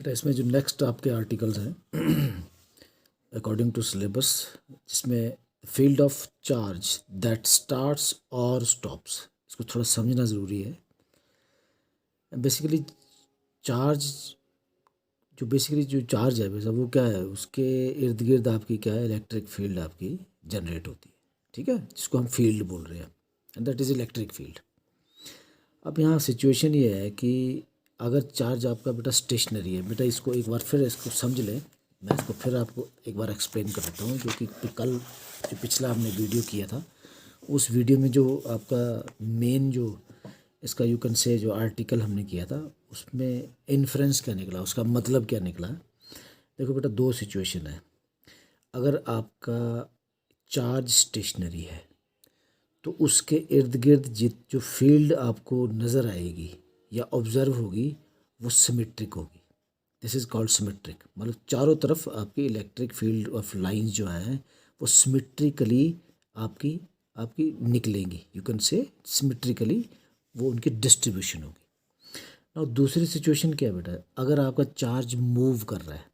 बेटा इसमें जो नेक्स्ट आपके आर्टिकल्स हैं अकॉर्डिंग टू सिलेबस, जिसमें field of charge that starts और स्टॉप्स, इसको थोड़ा समझना ज़रूरी है। बेसिकली चार्ज जो चार्ज है वैसा वो क्या है, उसके इर्द गिर्द आपकी क्या है, इलेक्ट्रिक फील्ड आपकी जनरेट होती है, ठीक है, जिसको हम फील्ड बोल रहे हैं, and that is electric field. अब यहाँ सिचुएशन ये है कि अगर चार्ज आपका बेटा स्टेशनरी है, बेटा इसको एक बार फिर इसको समझ लें, मैं इसको फिर आपको एक बार एक्सप्लेन कर देता हूँ, जो कि कल जो पिछला हमने वीडियो किया था, उस वीडियो में जो आपका मेन जो इसका यू कैन से जो आर्टिकल हमने किया था, उसमें इन्फ्रेंस क्या निकला, उसका मतलब क्या निकला। देखो बेटा दो सिचुएशन है। अगर आपका चार्ज स्टेशनरी है तो उसके इर्द गिर्द जो फील्ड आपको नज़र आएगी या ऑब्ज़र्व होगी वो सिमेट्रिक होगी। दिस इज़ कॉल्ड सिमेट्रिक, मतलब चारों तरफ आपकी इलेक्ट्रिक फील्ड ऑफ लाइंस जो हैं वो सिमेट्रिकली आपकी आपकी निकलेंगी, यू कैन से सिमेट्रिकली वो उनकी डिस्ट्रीब्यूशन होगी। और दूसरी सिचुएशन क्या है बेटा, अगर आपका चार्ज मूव कर रहा है,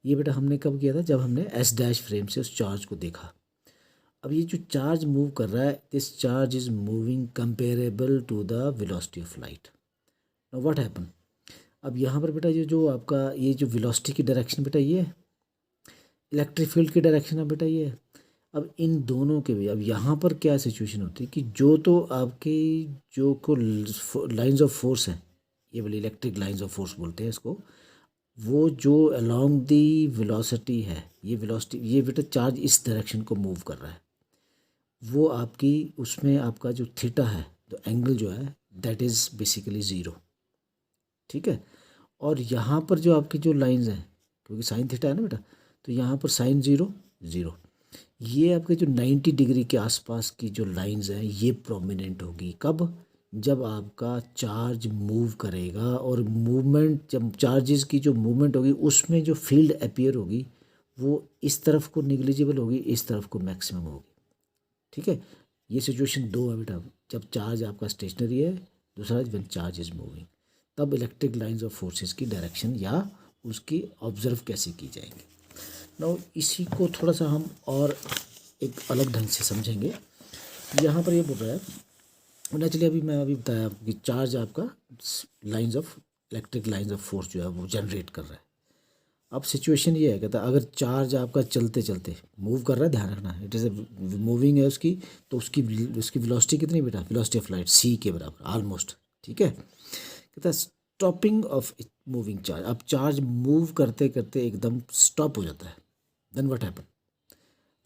ये बेटा हमने कब किया था, जब हमने एस डैश फ्रेम से उस चार्ज को देखा। अब ये जो चार्ज मूव कर रहा है, this charge is moving comparable to the velocity of light. Now what happen, अब यहाँ पर बेटा ये जो आपका ये जो वेलोसिटी की डायरेक्शन बेटा ये है, इलेक्ट्रिक फील्ड की डायरेक्शन है बेटा ये है। अब इन दोनों के भी अब यहाँ पर क्या सिचुएशन होती है कि जो तो आपकी जो को लाइंस ऑफ फोर्स हैं, ये वाली इलेक्ट्रिक लाइंस ऑफ फोर्स बोलते हैं इसको, वो जो अलोंग दी वेलोसिटी है, ये वेलोसिटी ये बेटा चार्ज इस डायरेक्शन को मूव कर रहा है, वो आपकी उसमें आपका जो थीटा है, जो एंगल जो है, दैट इज़ बेसिकली ज़ीरो, ठीक है। और यहाँ पर जो आपकी जो लाइंस हैं, क्योंकि साइन थीटा है ना बेटा, तो यहाँ पर साइन ज़ीरो ज़ीरो, ये आपके जो 90 डिग्री के आसपास की जो लाइंस हैं ये प्रोमिनेंट होगी। कब, जब आपका चार्ज मूव करेगा, और मूवमेंट जब चार्जेस की जो मूवमेंट होगी उसमें जो फील्ड अपीयर होगी वो इस तरफ को निग्लिजिबल होगी, इस तरफ को मैक्सिमम होगी, ठीक है। ये सिचुएशन दो है बेटा, जब चार्ज आपका स्टेशनरी है, दूसरा व्हेन चार्ज इज मूविंग, तब इलेक्ट्रिक लाइंस ऑफ फोर्सेस की डायरेक्शन या उसकी ऑब्जर्व कैसे की जाएंगी। नाउ इसी को थोड़ा सा हम और एक अलग ढंग से समझेंगे। यहाँ पर ये बोल रहा है, नेचुरली अभी मैं बताया कि चार्ज आपका lines of electric lines of force जो है वो जनरेट कर रहा है। अब सिचुएशन ये है, कहता है अगर चार्ज आपका चलते चलते मूव कर रहा है, ध्यान रखना इट इज़ मूविंग है उसकी, तो उसकी वेलोसिटी कितनी बेटा, वेलोसिटी ऑफ लाइट सी के बराबर ऑलमोस्ट, ठीक है। कहता है स्टॉपिंग ऑफ मूविंग चार्ज, अब चार्ज मूव करते करते एकदम स्टॉप हो जाता है, देन व्हाट हैपन।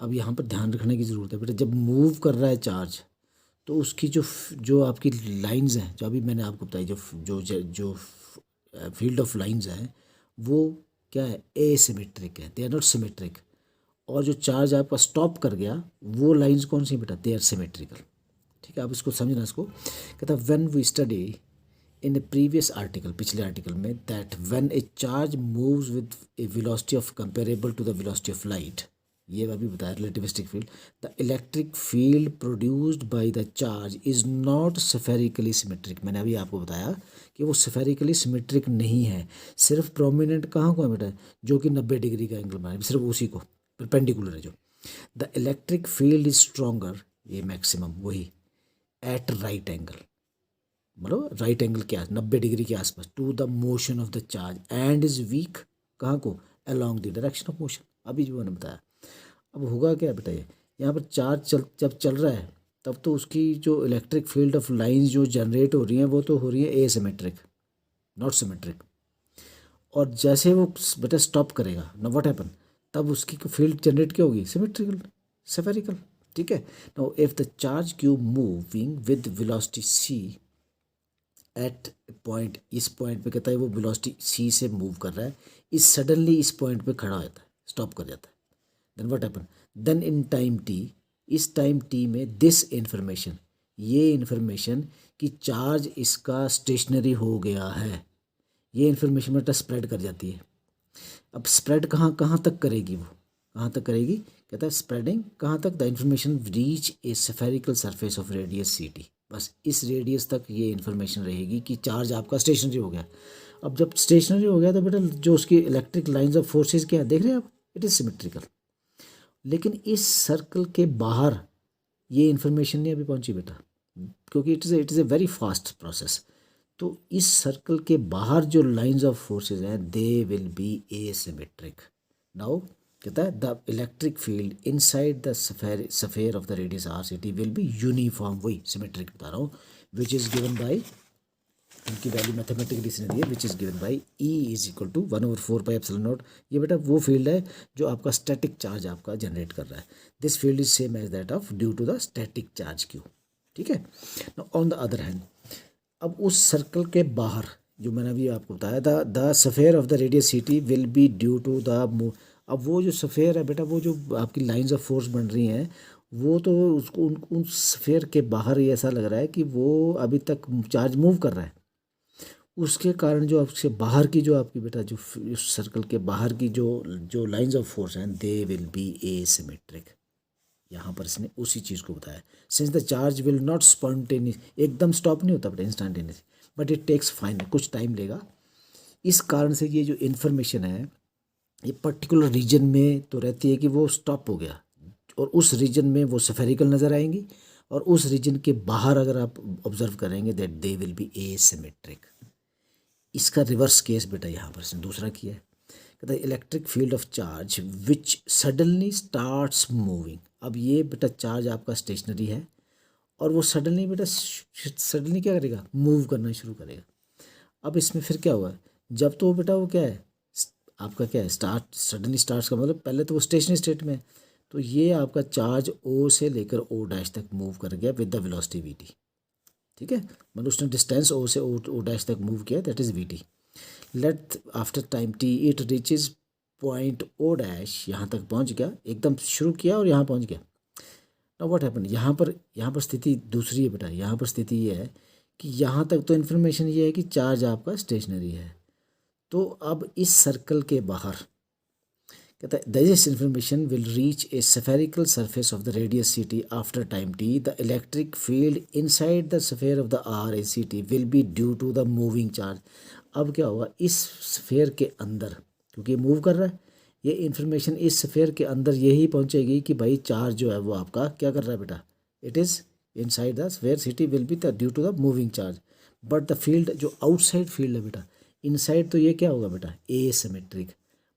अब यहाँ पर ध्यान रखने की ज़रूरत है बेटा, जब मूव कर रहा है चार्ज तो उसकी जो जो आपकी लाइंस हैं, जो अभी मैंने आपको बताई, जो फील्ड ऑफ लाइंस हैं वो क्या है, एसिमेट्रिक है, दे आर नॉट सिमेट्रिक। और जो चार्ज आपका स्टॉप कर गया वो लाइंस कौन सी बेटा, दे आर सिमेट्रिकल, ठीक है। आप इसको समझना, इसको कहता है when we study in a previous article, पिछले आर्टिकल में, that when a charge moves with a velocity of comparable to the velocity of light, ये अभी बताया relativistic field, the electric field produced by the charge is not spherically symmetric. मैंने अभी आपको बताया कि वो स्फेरिकली सिमेट्रिक नहीं है, सिर्फ प्रोमिनेंट कहाँ को है बेटा, जो कि 90 डिग्री का एंगल बनाए, सिर्फ उसी को परपेंडिकुलर है जो। The electric field is stronger, ये मैक्सिमम वही, एट राइट एंगल, मतलब राइट एंगल क्या, 90 डिग्री के आसपास, to the motion of the charge, and is weak कहाँ को, along the direction of motion, अभी जो मैंने बताया। अब होगा क्या बेटा, ये यहाँ पर चार्ज जब चल रहा है तब तो उसकी जो इलेक्ट्रिक फील्ड ऑफ लाइंस जो जनरेट हो रही हैं वो तो हो रही है एसिमेट्रिक, नॉट सिमेट्रिक। और जैसे वो बेटा स्टॉप करेगा ना, व्हाट हैपन, तब उसकी फील्ड जनरेट क्या होगी, सिमेट्रिकल, स्फेरिकल, ठीक है। Now if the charge q moving with velocity c at point, इस पॉइंट पे कहता है वो वेलोसिटी सी से मूव कर रहा है, इस सडनली इस पॉइंट पे खड़ा हो जाता है, स्टॉप कर जाता है, then what happen, then in time t, इस टाइम टी में दिस इंफॉर्मेशन, ये इंफॉर्मेशन कि चार्ज इसका स्टेशनरी हो गया है, ये इंफॉर्मेशन बेटा स्प्रेड कर जाती है। अब स्प्रेड कहाँ कहाँ तक करेगी, वो कहाँ तक करेगी, कहता है स्प्रेडिंग कहाँ तक, the information reach a spherical surface of radius c t, बस इस रेडियस तक ये इन्फॉर्मेशन रहेगी कि चार्ज आपका स्टेशनरी हो गया। अब जब स्टेशनरी हो गया तो बेटा जो उसकी इलेक्ट्रिक लाइंस ऑफ फोर्सेस क्या है देख रहे हैं आप, इट इज़ सिमेट्रिकल। लेकिन इस सर्कल के बाहर ये इन्फॉर्मेशन नहीं अभी पहुंची बेटा, क्योंकि it is a very fast process. तो इस सर्कल के बाहर जो लाइंस ऑफ फोर्सेस हैं they will be asymmetric. Now कहता है the electric field inside the sphere of the radius R C T will be uniform, वही सिमेट्रिक बता रहा हूँ, विच इज़ गिवन बाई, इनकी वैल्यू मैथमेटिकली इसने दी है, which is given by E is equal to 1/4πε0। ये बेटा वो फील्ड है जो आपका स्टैटिक चार्ज आपका जनरेट कर रहा है। This field is same as that of due to the static charge q. ठीक है। ऑन द अदर हैंड, अब उस सर्कल के बाहर जो मैंने अभी आपको बताया था, the sphere of the radius c T will be due to the move. अब वो जो सफेयर है बेटा, वो जो आपकी लाइंस ऑफ फोर्स बन रही हैं, वो तो उसको उन सफेयर के बाहर ही ऐसा लग रहा है कि वो अभी तक चार्ज मूव कर रहा है। उसके कारण जो आपसे बाहर की जो आपकी बेटा जो उस सर्कल के बाहर की जो लाइंस ऑफ फोर्स हैं दे विल बी एसिमेट्रिक। यहाँ पर इसने उसी चीज़ को बताया, since the charge will not spontaneous, एकदम स्टॉप नहीं होता बेटा instantaneous, but it takes fine, कुछ टाइम लेगा। इस कारण से ये जो इन्फॉर्मेशन है ये पर्टिकुलर रीजन में तो रहती है कि वो स्टॉप हो गया, और उस रीजन में वो सफेरिकल नज़र आएंगी, और उस रीजन के बाहर अगर आप ऑब्जर्व करेंगे that they will be asymmetric. इसका रिवर्स केस बेटा यहाँ पर इसने दूसरा किया है, कहता है electric field of charge which suddenly starts moving. अब ये बेटा चार्ज आपका स्टेशनरी है, और वो सडनली बेटा सडनली क्या करेगा, मूव करना शुरू करेगा। अब इसमें फिर क्या हुआ, जब तो बेटा वो क्या है आपका क्या है स्टार्ट, सडनली स्टार्ट्स का मतलब पहले तो वो स्टेशनरी स्टेट में है, तो ये आपका चार्ज ओ से लेकर ओ डैश तक मूव कर गया with the velocity v t. ठीक है, मतलब उसने डिस्टेंस ओ से ओ डैश तक मूव किया, that is v t. Let after time t it reaches point O dash, यहाँ तक पहुँच गया, एकदम शुरू किया और यहाँ पहुँच गया। नाउ व्हाट हैपन, यहाँ पर स्थिति दूसरी है बेटा। यहाँ पर स्थिति ये है कि यहाँ तक तो इन्फॉर्मेशन ये है कि चार्ज आपका स्टेशनरी है। तो अब इस सर्कल के बाहर कहता है this information will reach a spherical surface of the radius c t after time t, the electric field inside the sphere of the r a c T will be due to the moving charge. अब क्या होगा, इस sphere के अंदर, क्योंकि ये move कर रहा है, ये इन्फॉर्मेशन इस स्फेयर के अंदर यही पहुंचेगी कि भाई चार्ज जो है वो आपका क्या कर रहा है बेटा, it is inside the sphere c T will be the due to the moving charge. But the field जो आउटसाइड फील्ड है बेटा, इनसाइड तो ये क्या होगा बेटा एसिमेट्रिक,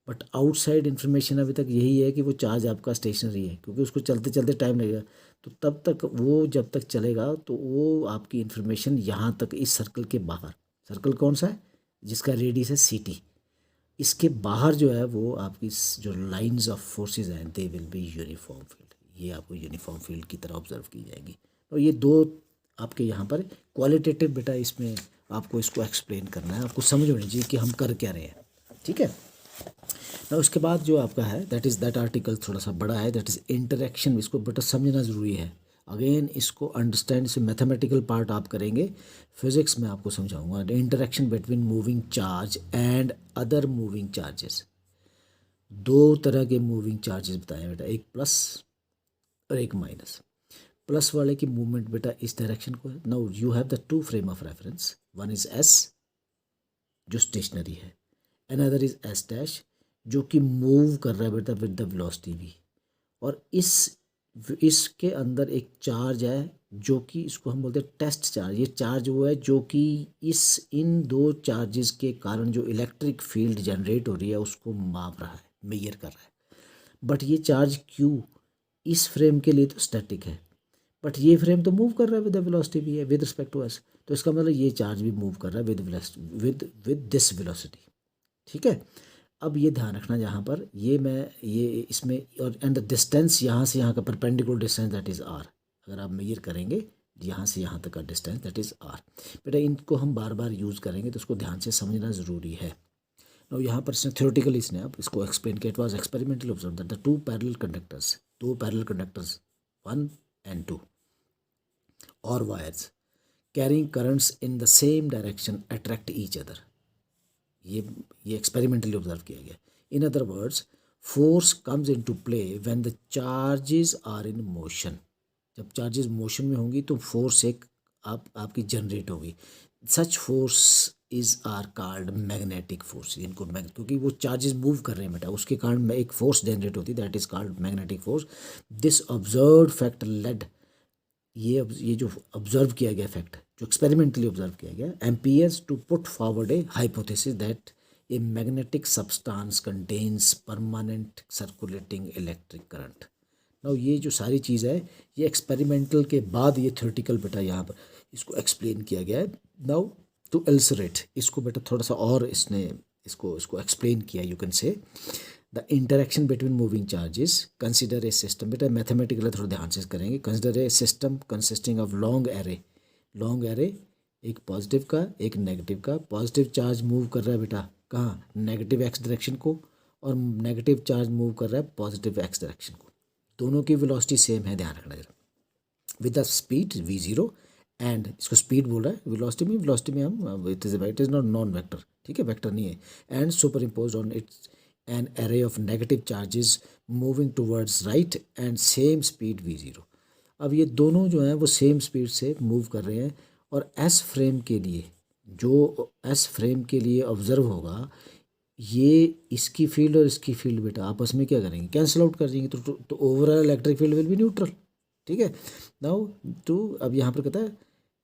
बट आउटसाइड इन्फॉर्मेशन अभी तक यही है कि वो चार्ज आपका स्टेशनरी है, क्योंकि उसको चलते चलते टाइम लगेगा। तो तब तक वो जब तक चलेगा तो वो आपकी इन्फॉर्मेशन यहाँ तक इस सर्कल के बाहर, सर्कल कौन सा है जिसका रेडियस है सी टी, इसके बाहर जो है वो आपकी जो लाइंस ऑफ फोर्सेस हैं they will be uniform field, ये आपको यूनिफॉर्म फील्ड की तरह ऑब्जर्व की जाएगी। तो ये दो आपके यहाँ पर क्वालिटेटिव बेटा, इसमें आपको इसको एक्सप्लेन करना है, आपको समझ होनी चाहिए कि हम कर क्या रहे हैं। ठीक है ना। उसके बाद जो आपका है दैट आर्टिकल थोड़ा सा बड़ा है, दैट इज़ इंटरेक्शन। इसको बेटा समझना ज़रूरी है, अगेन इसको अंडरस्टैंड से मैथमेटिकल पार्ट आप करेंगे, फिजिक्स में आपको समझाऊंगा। Interaction between moving charge and other moving charges, दो तरह के मूविंग चार्जेस बताए बेटा, एक प्लस और एक माइनस। प्लस वाले की मूवमेंट बेटा इस डायरेक्शन को है। Now you have the two frame of reference, one is S जो स्टेशनरी है, अनदर इज एस डैश जो कि मूव कर रहा है बेटा विद द वेलोसिटी वी। और इसके अंदर एक चार्ज है जो कि इसको हम बोलते हैं टेस्ट चार्ज। ये चार्ज वो है जो कि इन दो चार्जेस के कारण जो इलेक्ट्रिक फील्ड जनरेट हो रही है उसको माप रहा है, मेजर कर रहा है। बट ये चार्ज क्यू इस फ्रेम के लिए तो स्टैटिक है, बट ये फ्रेम तो मूव कर रहा है विद वेलोसिटी भी है विद रिस्पेक्ट टू एस, तो इसका मतलब ये चार्ज भी मूव कर रहा है विद दिस वेलोसिटी। ठीक है, अब ये ध्यान रखना जहाँ पर ये इसमें, और एंड द डिस्टेंस यहाँ से यहाँ का perpendicular distance that is r, अगर आप मेजर करेंगे यहाँ से यहाँ तक का डिस्टेंस दैट इज़ आर। बेटा इनको हम बार बार यूज़ करेंगे तो उसको ध्यान से समझना ज़रूरी है। और यहाँ पर इसने थ्योरेटिकली इसने आप इसको एक्सप्लेन किया, it was experimentally observe that the two parallel conductors 1 and 2 or wires carrying currents in the same direction attract each other। ये एक्सपेरिमेंटली ऑब्जर्व किया गया। In other words force comes in to play when the charges are in motion. जब charges motion में होंगी तो force एक आपकी generate होगी। Such force is are called magnetic force. इनको क्योंकि वो चार्जेस मूव कर रहे हैं बेटा, उसके कारण एक फोर्स जनरेट होती है, that is called magnetic force. This observed fact led, ये जो ऑब्जर्व किया गया फैक्ट, जो एक्सपेरिमेंटली ऑब्जर्व किया गया, Ampere's to put forward a hypothesis that a magnetic substance contains permanent circulating electric current. Now ये जो सारी चीज़ है ये एक्सपेरिमेंटल के बाद ये थ्योरेटिकल बेटा यहाँ पर इसको एक्सप्लेन किया गया है। नाउ टू एल्सरेट, इसको बेटा थोड़ा सा और इसने इसको इसको एक्सप्लेन किया, you can say the interaction between moving charges, consider a system. बेटा मैथमेटिकल थोड़ा ध्यान से करेंगे। Consider a system consisting of long array, एक पॉजिटिव का एक नेगेटिव का। पॉजिटिव चार्ज मूव कर रहा है बेटा कहाँ, नेगेटिव एक्स डायरेक्शन को, और नेगेटिव चार्ज मूव कर रहा है पॉजिटिव एक्स डायरेक्शन को। दोनों की वेलोसिटी सेम है, ध्यान रखना जरा। With the speed v0 and, इसको स्पीड बोल रहा है, वेलोसिटी में हम it is not non vector, ठीक है, वेक्टर नहीं है। And super impose on it's an array of negative charges moving towards right and same speed v0। अब ये दोनों जो हैं वो सेम स्पीड से मूव कर रहे हैं, और एस फ्रेम के लिए, जो एस फ्रेम के लिए ऑब्जर्व होगा, ये इसकी फील्ड और इसकी फील्ड बेटा आपस में क्या करेंगे, कैंसिल आउट कर देंगे, तो overall electric field will be neutral, ठीक है। नाउ टू, अब यहाँ पर कहता है,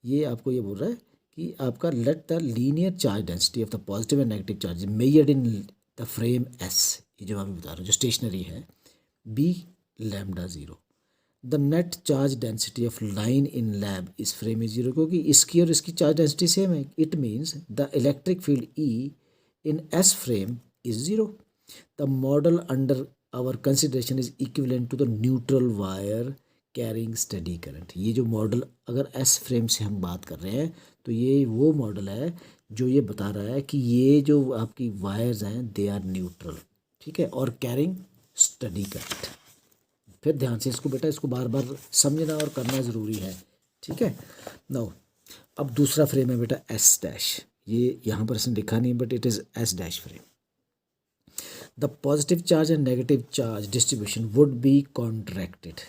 ये आपको ये बोल रहा है कि आपका let the linear charge density of the positive and negative charge measured in the frame S, ये जो मैं बता रहा हूँ जो स्टेशनरी है, be lambda 0। The net charge density of line in lab इस फ्रेम इज 0, क्योंकि इसकी और इसकी चार्ज डेंसिटी सेम है। It means the electric field E in S frame is 0. The model under our consideration is equivalent to the neutral wire carrying steady current। ये जो model अगर S frame से हम बात कर रहे हैं तो ये वो मॉडल है जो ये बता रहा है कि ये जो आपकी वायर्स हैं दे आर न्यूट्रल, ठीक है, और कैरिंग स्टडी करंट। फिर ध्यान से इसको बेटा, इसको बार बार समझना और करना ज़रूरी है, ठीक है। नाउ अब दूसरा फ्रेम है बेटा एस डैश, ये यहाँ पर इसने लिखा नहीं but it is S dash frame. The positive charge and negative charge distribution would be contracted.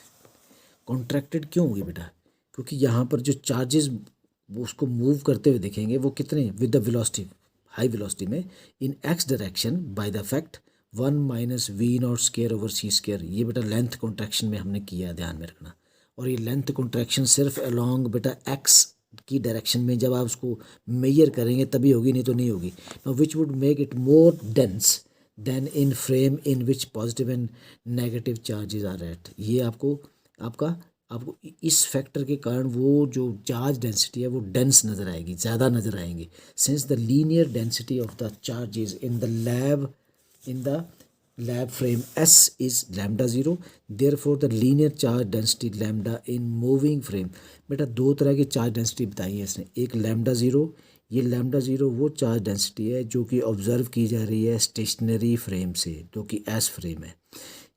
Contracted क्यों होगी बेटा, क्योंकि यहाँ पर जो चार्जेस वो उसको मूव करते हुए दिखेंगे वो कितने, with the velocity, high velocity में, in X direction by the fact 1 minus v0² / c²। ये बेटा लेंथ कॉन्ट्रैक्शन में हमने किया, ध्यान में रखना। और ये लेंथ कॉन्ट्रैक्शन सिर्फ अलोंग बेटा एक्स की डायरेक्शन में जब आप उसको मेजर करेंगे तभी होगी, नहीं तो नहीं होगी। Now which would make it more dense than in frame in which positive and negative charges are at. ये आपको इस फैक्टर के कारण वो जो चार्ज डेंसिटी है वो डेंस नज़र आएगी, ज़्यादा नज़र आएंगी। Since the linear density of the charges in the lab frame S is lambda 0, therefore the linear charge density lambda in moving frame। बेटा दो तरह की चार्ज डेंसिटी बताई है इसने, एक लैम्डा 0, ये लैम्डा 0 वो चार्ज डेंसिटी है जो कि ऑब्जर्व की जा रही है स्टेशनरी फ्रेम से, जो कि एस फ्रेम है।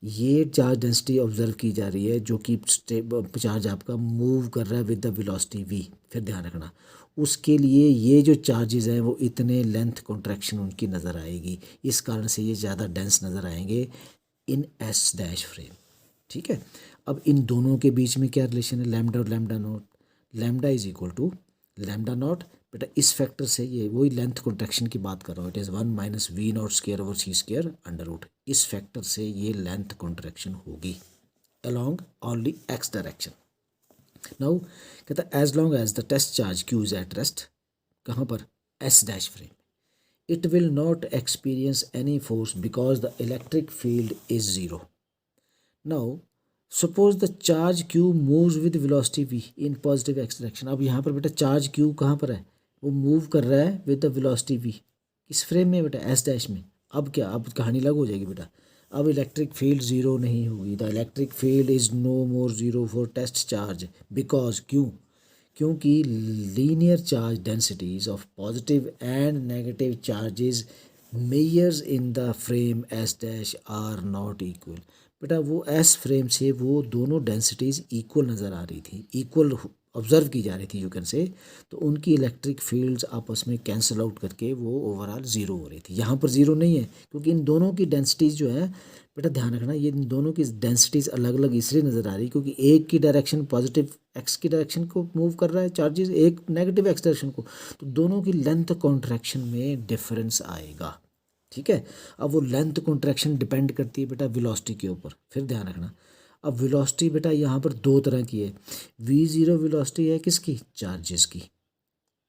ये चार्ज डेंसिटी ऑब्जर्व की जा रही है जो कि चार्ज आपका मूव कर रहा है विद द वेलोसिटी v। फिर ध्यान रखना, उसके लिए ये जो चार्जेस हैं वो इतने लेंथ कॉन्ट्रैक्शन उनकी नज़र आएगी, इस कारण से ये ज़्यादा डेंस नज़र आएंगे इन एस डैश फ्रेम, ठीक है। अब इन दोनों के बीच में क्या रिलेशन है, लैम्डा और lambda naught. Lambda is equal to lambda naught, बेटा इस फैक्टर से, ये वही लेंथ कॉन्ट्रैक्शन की बात कर रहा हूँ, it is 1 minus v0² / c², इस फैक्टर से ये लेंथ कॉन्ट्रैक्शन होगी along only x direction. Now कहता है as long as the test charge q is at rest, कहाँ पर, S dash frame, it will not experience any force because the electric field is 0। Now suppose the charge q moves with velocity v in positive x direction. अब यहाँ पर बेटा charge Q कहाँ पर है, वो मूव कर रहा है विद द वेलोसिटी v, किस फ्रेम में बेटा, एस डैश में। अब क्या, अब कहानी अलग हो जाएगी बेटा, अब इलेक्ट्रिक फील्ड 0 नहीं होगी, the electric field is no more 0 for test charge because, क्योंकि linear charge densities of positive and negative charges measures in the frame S dash are not equal. बेटा वो एस फ्रेम से वो दोनों densities equal नज़र आ रही थी, equal observe की जा रही थी यू कैन से, तो उनकी इलेक्ट्रिक फील्ड्स आपस में कैंसिल आउट करके वो ओवरऑल ज़ीरो हो रही थी। यहाँ पर ज़ीरो नहीं है क्योंकि इन दोनों की डेंसिटीज़ जो है, बेटा ध्यान रखना, ये इन दोनों की डेंसिटीज़ अलग अलग इसलिए नज़र आ रही क्योंकि एक की डायरेक्शन पॉजिटिव एक्स की डायरेक्शन को मूव कर रहा है चार्जेस, एक नेगेटिव एक्स डायरेक्शन को, तो दोनों की लेंथ कॉन्ट्रैक्शन में डिफरेंस आएगा। ठीक है, अब वो लेंथ कॉन्ट्रैक्शन डिपेंड करती है बेटा वेलोसिटी के ऊपर। फिर ध्यान रखना, अब वेलोसिटी बेटा यहाँ पर दो तरह की है। v0 वेलोसिटी है किसकी, चार्जेस की,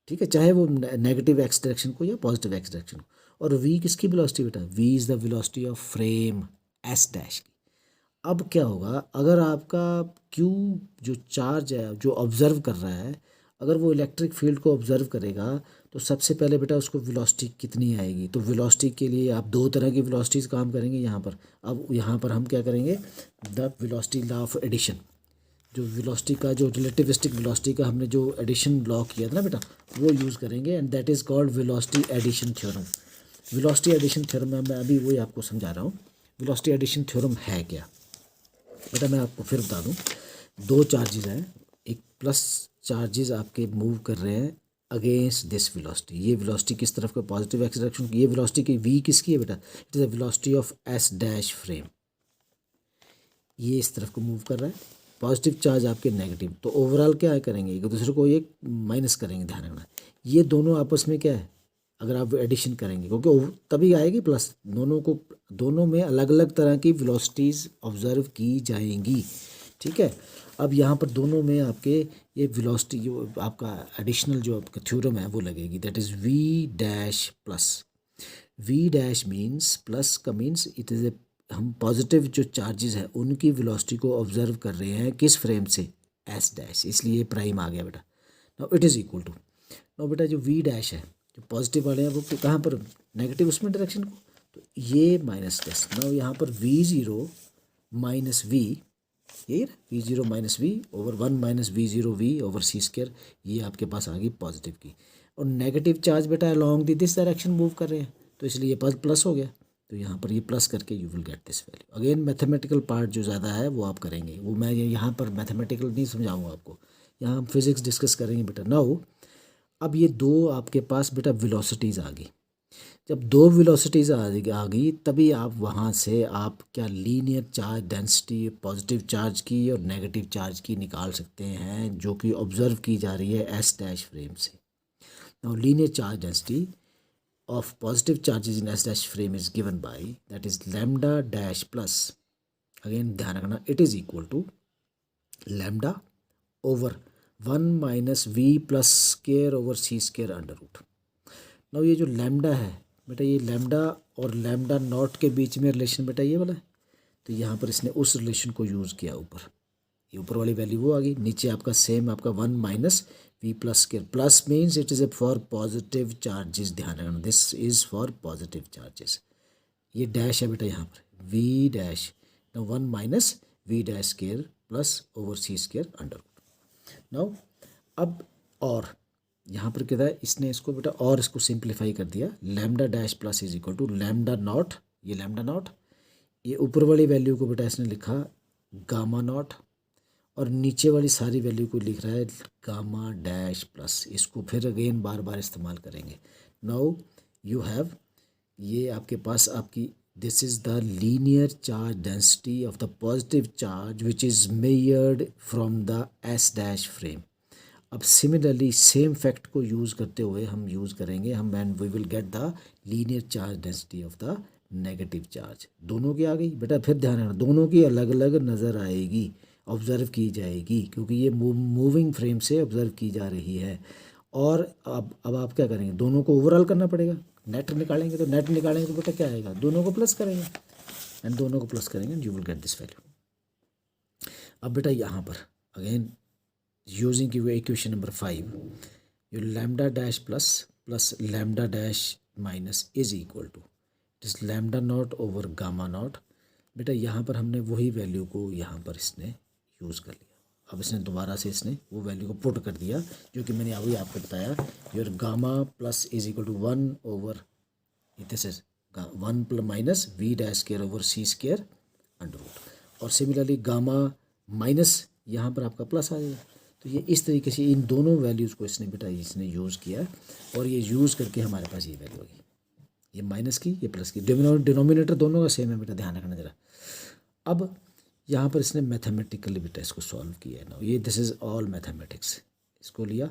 ठीक है, चाहे वो नेगेटिव एक्स डायरेक्शन को या पॉजिटिव एक्स डायरेक्शन को। और v किसकी वेलोसिटी बेटा, v is the velocity of frame s dash की। अब क्या होगा, अगर आपका q जो चार्ज है जो ऑब्जर्व कर रहा है, अगर वो इलेक्ट्रिक फील्ड को ऑब्जर्व करेगा तो सबसे पहले बेटा उसको वेलोसिटी कितनी आएगी। तो वेलोसिटी के लिए आप दो तरह की वेलोसिटीज़ काम करेंगे यहाँ पर। अब यहाँ पर हम क्या करेंगे, the velocity law of addition, जो वेलोसिटी का जो रिलेटिविस्टिक वेलोसिटी का हमने जो एडिशन लॉ किया था ना बेटा, वो यूज़ करेंगे and that is called velocity addition theorem. Velocity addition theorem में मैं अभी वही आपको समझा रहा हूँ। वेलोसिटी एडिशन थ्योरम है क्या बेटा, मैं आपको फिर बता दूँ। दो चार्जेस हैं, एक प्लस चार्जेस आपके मूव कर रहे हैं अगेंस्ट दिस वेलोसिटी। ये वेलोसिटी किस तरफ का, पॉजिटिव एक्स डायरेक्शन की। ये वेलोसिटी की v किसकी है बेटा, it is the velocity of s dash frame. ये इस तरफ को मूव कर रहा है, पॉजिटिव चार्ज आपके नेगेटिव, तो ओवरऑल क्या करेंगे, एक दूसरे को ये माइनस करेंगे। ध्यान रखना, ये दोनों आपस में क्या है, अगर आप एडिशन करेंगे क्योंकि तभी आएगी प्लस, दोनों में अलग अलग तरह की वेलोसिटीज़ ऑब्जर्व की जाएंगी। ठीक है, अब यहाँ पर दोनों में आपके ये वेलोसिटी जो आपका एडिशनल जो आपका थ्योरम है वो लगेगी, that is v dash plus. v dash means plus का मीन्स इट इज़ ए, हम पॉजिटिव जो चार्जेस हैं उनकी वेलोसिटी को ऑब्जर्व कर रहे हैं किस फ्रेम से, s डैश, इसलिए प्राइम आ गया बेटा। Now it is equal to, now बेटा जो v डैश है, जो पॉजिटिव वाले हैं वो कहाँ पर, नेगेटिव उसमें डायरेक्शन को, तो ये माइनस दस। नाउ यहाँ पर v0 माइनस v, यही ना, v0 minus v over 1 minus v0 v over सी स्क्वायर, ये आपके पास आ गई पॉजिटिव की। और नेगेटिव चार्ज बेटा along the this direction move कर रहे हैं, तो इसलिए ये प्लस हो गया, तो यहाँ पर ये प्लस करके you will get this value. Again mathematical part जो ज़्यादा है वो आप करेंगे, वो मैं यहाँ पर मैथमेटिकल नहीं समझाऊंगा आपको, यहाँ हम फिजिक्स डिस्कस करेंगे बेटा। नाउ अब ये दो आपके पास बेटा वेलोसिटीज़ आ गई, जब दो वेलोसिटीज़ आ गई तभी आप वहाँ से आप क्या linear charge density positive charge की और नेगेटिव चार्ज की निकाल सकते हैं, जो कि ऑब्जर्व की जा रही है एस डैश फ्रेम से। Now linear charge density of positive charges in S dash frame is given by, that is lambda dash plus, again ध्यान रखना, it is equal to lambda over 1 minus v plus square over c square under root। now ये जो lambda है बेटा, ये lambda और lambda not के बीच में रिलेशन बेटा ये वाला है, तो यहाँ पर इसने उस रिलेशन को यूज़ किया ऊपर, ये ऊपर वाली वैल्यू वो आ गई, नीचे आपका सेम आपका 1 minus v plus square, plus means it is a for positive charges. ध्यान रखना, this is for positive charges. ये डैश है बेटा यहाँ पर v dash, 1 minus v dash square plus over सी स्क्वायर अंडर रूट। नाउ अब और यहाँ पर क्या है, इसने इसको बेटा और इसको सिंप्लीफाई कर दिया, lambda dash plus is equal to lambda naught, ये लैम्डा नॉट, ये ऊपर वाली वैल्यू को बेटा इसने लिखा गामा नॉट, और नीचे वाली सारी वैल्यू को लिख रहा है गामा डैश प्लस। इसको फिर अगेन बार बार इस्तेमाल करेंगे। नाउ यू हैव, ये आपके पास आपकी this is the linear charge density of the positive charge which is measured from the S dash frame. अब सिमिलरली सेम फैक्ट को यूज़ करते हुए हम यूज़ करेंगे हम, and we will get the linear charge density of the negative charge. दोनों की आ गई बेटा, फिर ध्यान रखना दोनों की अलग अलग नज़र आएगी, ऑब्ज़र्व की जाएगी, क्योंकि ये मूविंग फ्रेम से ऑब्ज़र्व की जा रही है। और अब आप क्या करेंगे, दोनों को ओवरऑल करना पड़ेगा, नेट निकालेंगे, तो नेट निकालेंगे तो बेटा क्या आएगा, दोनों को प्लस करेंगे, एंड दोनों को प्लस करेंगे and you will get this value. अब बेटा यहाँ पर अगेन यूजिंग की equation number 5, you lambda dash plus plus lambda dash minus is equal to this lambda naught over gamma naught. बेटा यहाँ पर हमने वही वैल्यू को यहाँ पर इसने यूज़ कर लिया, अब इसने दोबारा से इसने वो वैल्यू को पुट कर दिया जो कि मैंने अभी आपको बताया, your gamma plus is equal to 1 over this is 1 plus minus v dash square over C square under root. और सिमिलरली गामा माइनस यहाँ पर आपका प्लस आ जाएगा, तो ये इस तरीके से इन दोनों वैल्यूज़ को इसने बेटा इसने यूज़ किया और ये यूज़ करके हमारे पास ये वैल्यू आ गई, ये माइनस की ये प्लस की। डिनोमिनेटर दोनों का सेम है बेटा, ध्यान रखना ज़रा। अब यहाँ पर इसने मैथमेटिकली बेटा इसको सॉल्व किया है ना, ये दिस इज़ ऑल मैथमेटिक्स। इसको लिया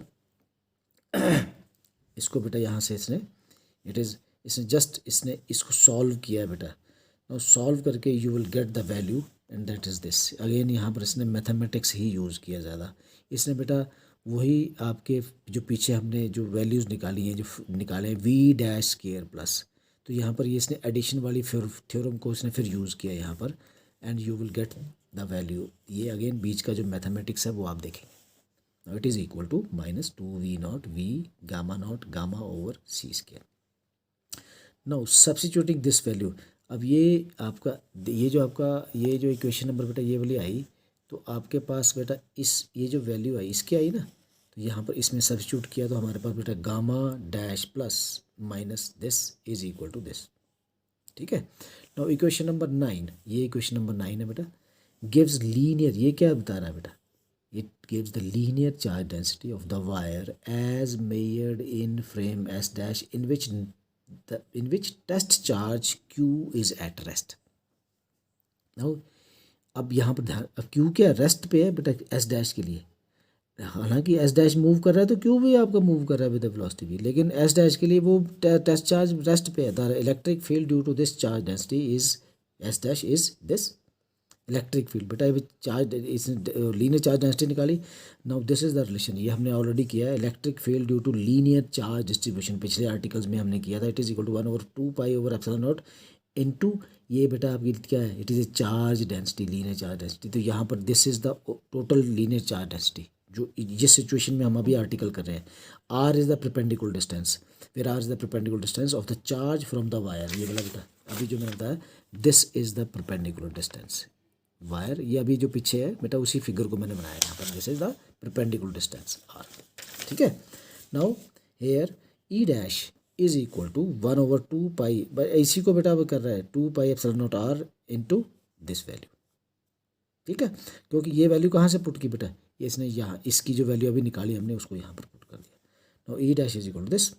इसको बेटा यहाँ से इसने इसने जस्ट इसने इसको सॉल्व किया है बेटा। नाउ सॉल्व करके you will get the value and that is this. Again यहाँ पर इसने मैथमेटिक्स ही यूज़ किया ज़्यादा। इसने बेटा वही आपके जो पीछे हमने जो वैल्यूज़ निकाली हैं, जो निकाले हैं वी डैश स्क्वायर प्लस, तो यहाँ पर ये इसने एडिशन वाली थ्योरम को इसने फिर यूज़ किया यहाँ पर, and you will get the value. ये अगेन बीच का जो मैथमेटिक्स है वो आप देखेंगे। Now it is equal to minus 2v0 v gamma naught gamma over c square. Now substituting this value, अब ये आपका ये जो इक्वेशन नंबर बेटा ये वाली आई, तो आपके पास बेटा ये जो वैल्यू आई इसकी आई ना, तो यहाँ पर इसमें सब्स्टिट्यूट किया तो हमारे पास बेटा gamma dash plus minus this is equal to this. ठीक है। नाउ इक्वेशन नंबर 9, ये इक्वेशन नंबर 9 है बेटा, गिव्स लीनियर, ये क्या बता रहा है बेटा, it gives the linear charge density of the wire as measured in frame S dash in which test charge Q is at rest. Now अब यहाँ पर ध्यान, अब Q क्या रेस्ट पे है बेटा S डैश के लिए, हालांकि S डैश मूव कर रहा है तो Q भी आपका मूव कर रहा है विद वेलोसिटी भी, लेकिन S डैश के लिए वो टेस्ट चार्ज रेस्ट पे है। The electric field due to this charge density is S dash is this electric field बेटा, चार्ज लीनियर चार्ज डेंसिटी निकाली। Now this is the relation, ये हमने ऑलरेडी किया है। Electric field due to linear charge distribution पिछले articles में हमने किया था। It is equal to 1/2 pi over epsilon naught into ये बेटा आपकी क्या है, it is a charge density, linear charge density. तो यहाँ पर this is the total linear charge density जो जिस सिचुएशन में हम अभी आर्टिकल कर रहे हैं। R is the perpendicular distance, फिर R is the perpendicular distance of the charge from the wire. ये वाला बेटा अभी जो मैंने बताया, this is the perpendicular distance wire, ये अभी जो पीछे है बेटा उसी फिगर को मैंने बनाया यहाँ पर, this is the perpendicular distance r. ठीक है। Now here e dash is equal to 1/2 pi, इसी को बेटा वो कर रहा है 2 pi epsilon naught r into this value. ठीक है, क्योंकि ये वैल्यू कहाँ से पुट की बेटा, ये इसने यहाँ इसकी जो वैल्यू अभी निकाली हमने उसको यहाँ पर पुट कर दिया। Now e dash is equal to this.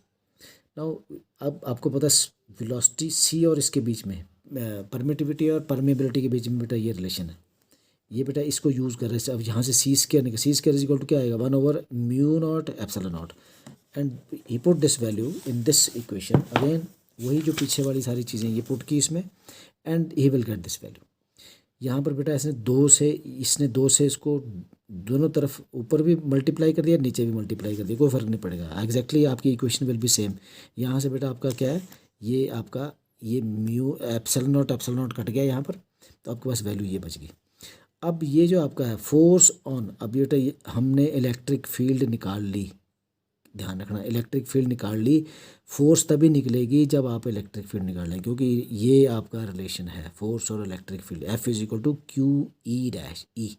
Now अब आपको पता वेलोसिटी सी और इसके बीच में परमिटिविटी और परमेबिलिटी के बीच में बेटा ये रिलेशन है। ये बेटा इसको यूज़ कर रहे हैं। अब यहाँ से सी स्क्वायर निकल, C square is equal to क्या आएगा, 1/μ0 epsilon naught, and he put this value in this equation. Again वही जो पीछे वाली सारी चीज़ें ये पुट की इसमें, and he will get this value. यहाँ पर बेटा इसने दो से इसको दोनों तरफ ऊपर भी मल्टीप्लाई कर दिया, नीचे भी मल्टीप्लाई कर दिया, कोई फ़र्क नहीं पड़ेगा। एग्जैक्टली आपकी इक्वेशन विल बी सेम। यहाँ से बेटा आपका क्या है, ये आपका ये म्यू एप्सिलॉन नॉट कट गया यहाँ पर, तो आपके पास वैल्यू ये बच गई। अब ये जो आपका है फोर्स ऑन, अब बेटा ये हमने इलेक्ट्रिक फील्ड निकाल ली, ध्यान रखना इलेक्ट्रिक फील्ड निकाल ली। फोर्स तभी निकलेगी जब आप इलेक्ट्रिक फील्ड निकाल लें, क्योंकि ये आपका रिलेशन है फोर्स और electric field, f is equal to q e dash e.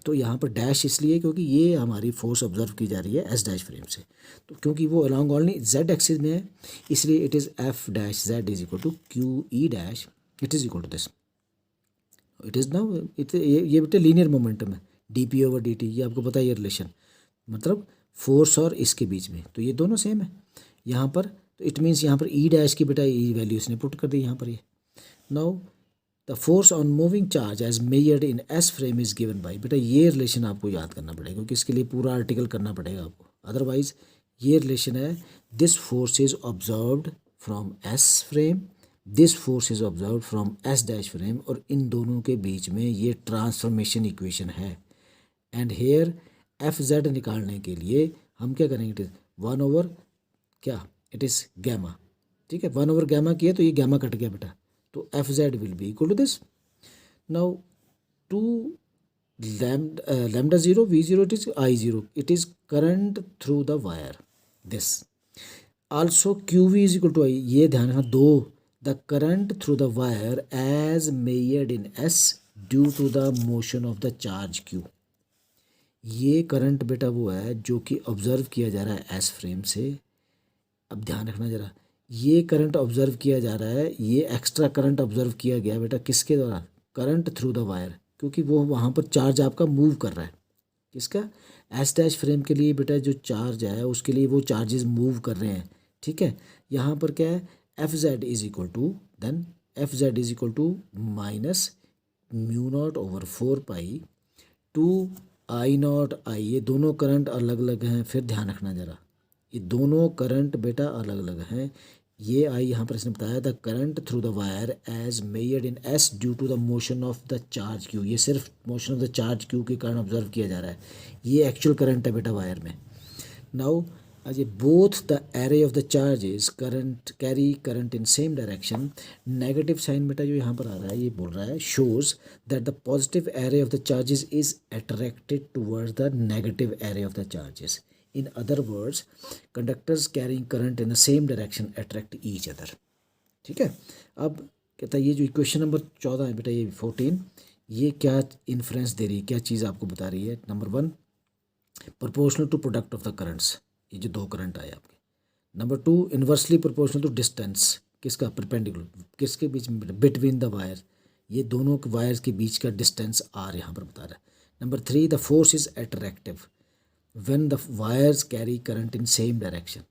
तो यहाँ पर डैश इसलिए क्योंकि ये हमारी फोर्स ऑब्जर्व की जा रही है एस डैश फ्रेम से, तो क्योंकि वो अलॉन्ग ओनली जेड एक्सिस में है, इसलिए it is f dash z is equal to q e dash, it is equal to this. It is now ये बेटे लीनियर मोमेंटम है, d p over d t, ये आपको पता है ये रिलेशन, मतलब फोर्स और इसके बीच में, तो ये दोनों सेम है यहाँ पर। तो इट मीन्स यहाँ पर ई डैश की बेटा ई वैल्यू इसने पुट कर दी यहाँ पर। ये now the force on moving charge as measured in S frame is given by, बेटा ये रिलेशन आपको याद करना पड़ेगा क्योंकि इसके लिए पूरा आर्टिकल करना पड़ेगा आपको, अदरवाइज ये रिलेशन है this force is observed from S frame, this force is observed from S dash frame, और इन दोनों के बीच में ये ट्रांसफॉर्मेशन इक्वेशन है। एंड हेयर एफ जेड निकालने के लिए हम क्या करेंगे, इट इज़ 1/, क्या इट इज़ गैमा। ठीक है, 1/, गैमा किया तो ये गैमा कट गया बेटा, तो F Z will be equal to this. Now 2 lambda 0 v0 it is I0, it is current through the wire, this also Q V is equal to I, ये ध्यान रखना, 2 the current through the wire as measured in S due to the motion of the charge Q. ये current बेटा वो है जो कि observe किया जा रहा है एस फ्रेम से। अब ध्यान रखना ज़रा, ये करंट ऑब्जर्व किया जा रहा है, ये एक्स्ट्रा करंट ऑब्जर्व किया गया बेटा किसके द्वारा, करंट थ्रू द वायर, क्योंकि वो वहाँ पर चार्ज आपका मूव कर रहा है, किसका, एस डैश फ्रेम के लिए बेटा जो चार्ज है उसके लिए वो चार्जेस मूव कर रहे हैं, ठीक है। यहाँ पर क्या है, F Z is equal to, then F Z is equal to minus mu naught over 4 pi two I naught I. ये दोनों करंट अलग अलग हैं, फिर ध्यान रखना ज़रा, ये दोनों करंट बेटा अलग अलग हैं। ये आई यहाँ पर इसने बताया the current through the wire as measured in S due to the motion of the charge Q. ये सिर्फ motion of the charge q के कारण ऑब्जर्व किया जा रहा है, ये एक्चुअल करंट है बेटा वायर में। नाउ ये both the array of the charges current carry current in same direction. Negative sign बेटा जो यहाँ पर आ रहा है ये बोल रहा है shows that the positive array of the charges is attracted towards the negative array of the charges. In other words conductors carrying current in the same direction attract each other, ठीक है। अब कहता है ये जो इक्वेशन नंबर 14 है बेटा, ये 14, ये क्या इन्फ्लुएंस दे रही है, क्या चीज़ आपको बता रही है। Number 1 proportional to product of the currents, ये जो दो करंट आए आपके। Number 2 inversely proportional to distance, किसका, परपेंडिकुलर, किसके बीच में, बिटवीन द वायर, ये दोनों वायर्स के बीच का डिस्टेंस आर यहाँ पर बता रहा है। Number 3 the force is attractive when the wires carry current in same direction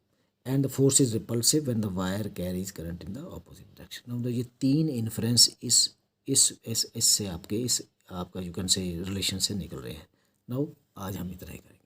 and the force is repulsive when the wire carries current in the opposite direction। मतलब ये तीन इन्फ्लुएंस इससे आपके इस आपका यू कैन से रिलेशन से निकल रहे हैं। नाउ आज हम इतना ही करेंगे।